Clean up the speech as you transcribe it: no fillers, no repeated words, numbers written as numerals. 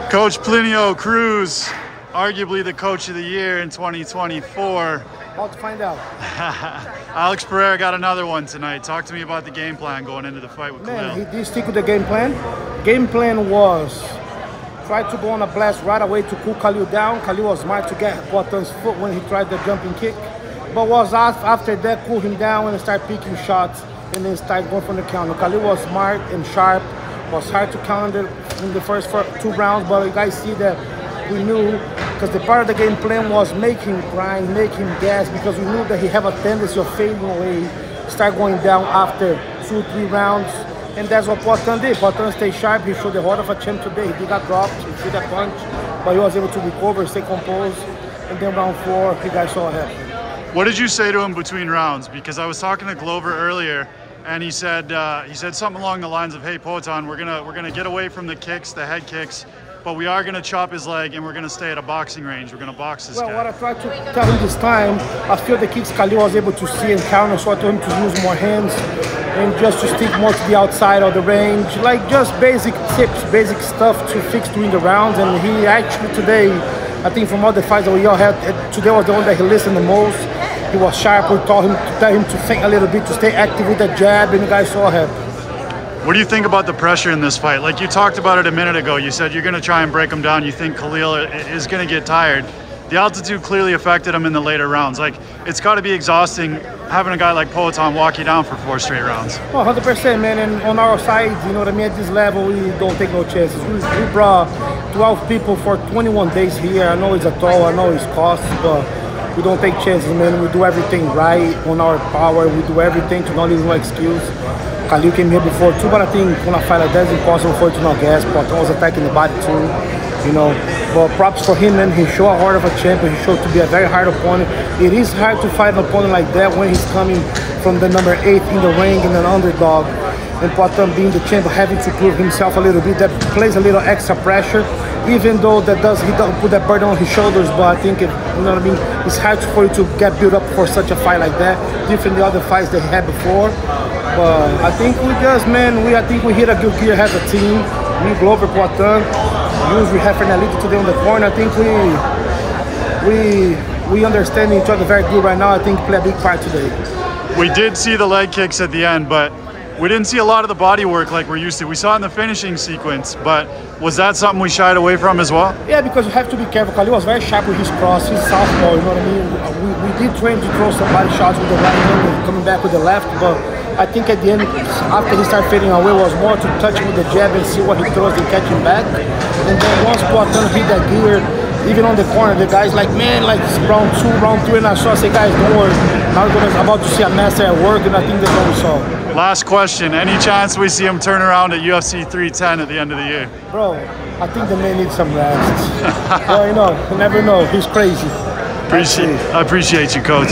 Coach Plinio Cruz, arguably the coach of the year in 2024. About to find out. Alex Pereira got another one tonight. Talk to me about the game plan going into the fight with Khalil. He did stick with the game plan. Game plan was try to go on a blast right away to cool Khalil down. Khalil was smart to get Poatan's foot when he tried the jumping kick. But was after that, cool him down and start picking shots and then start going from the counter. Khalil was smart and sharp. Was hard to counter in the first 2 rounds, but you guys see that we knew, because the part of the game plan was make him grind, make him gas, because we knew that he have a tendency of fading away, start going down after 2-3 rounds, and that's what Poatan did. Poatan stayed sharp. He showed the heart of a champ today. He got dropped, he threw that punch, but he was able to recover, stay composed, and then round 4, you guys saw it happen. What did you say to him between rounds? Because I was talking to Glover earlier, and he said something along the lines of, "Hey, Poatan, we're gonna get away from the kicks, the head kicks, but we are gonna chop his leg, and we're gonna stay at a boxing range. We're gonna box this guy." What I tried to tell him this time, I feel the kicks Khalil was able to see and counter, so I told him to use more hands and just to stick more to the outside of the range, like just basic tips, basic stuff to fix during the rounds. And he actually today, I think from all the fights that we all had, today was the one that he listened the most. He was sharp. We tell him to think a little bit, to stay active with the jab, and you guys saw him. What do you think about the pressure in this fight? Like you talked about it a minute ago. You said you're going to try and break him down. You think Khalil is going to get tired. The altitude clearly affected him in the later rounds. Like, it's got to be exhausting having a guy like Poatan walk you down for 4 straight rounds. Oh, 100%, man. And on our side, you know what I mean? At this level, we don't take no chances. We brought 12 people for 21 days here. I know it's a toll. I know it's cost, but we don't take chances, man. We do everything right on our power. We do everything to not leave no excuse. Khalil came here before too, but I think when I fight like that, it's impossible for it to not gas. Poatan was attacking the body too, you know. But props for him, man. He showed a heart of a champion. He showed to be a very hard opponent. It is hard to fight an opponent like that when he's coming from the number 8 in the ring and an underdog. And Poatan being the champion, having to prove himself a little bit, that plays a little extra pressure. Even though he doesn't put that burden on his shoulders, but I think you know what I mean. It's hard for you to get built up for such a fight like that, different than the other fights that he had before. But I think we just, man, I think we hit a good gear as a team. Me, Glover, Poatan, we have Fernandito today on the corner. I think we understand each other very good right now. I think play a big part today. We did see the leg kicks at the end, but we didn't see a lot of the body work like we're used to. We saw it in the finishing sequence, but was that something we shied away from as well? Yeah, because you have to be careful. Khalil was very sharp with his cross, his southpaw, you know what I mean? We did train to throw some body shots with the right hand and coming back with the left, but I think at the end, after he started fading away, was more to touch him with the jab and see what he throws and catch him back. And then once Poatan hit that gear, even on the corner, the guy's like, man, like round 2, round 3, and I saw, I say, guys, don't worry. Now we're about to see a master at work, and I think that's what we saw. Last question, any chance we see him turn around at UFC 310 at the end of the year? Bro, I think the man needs some rest. Well, you know, you never know. He's crazy. I appreciate you, Coach.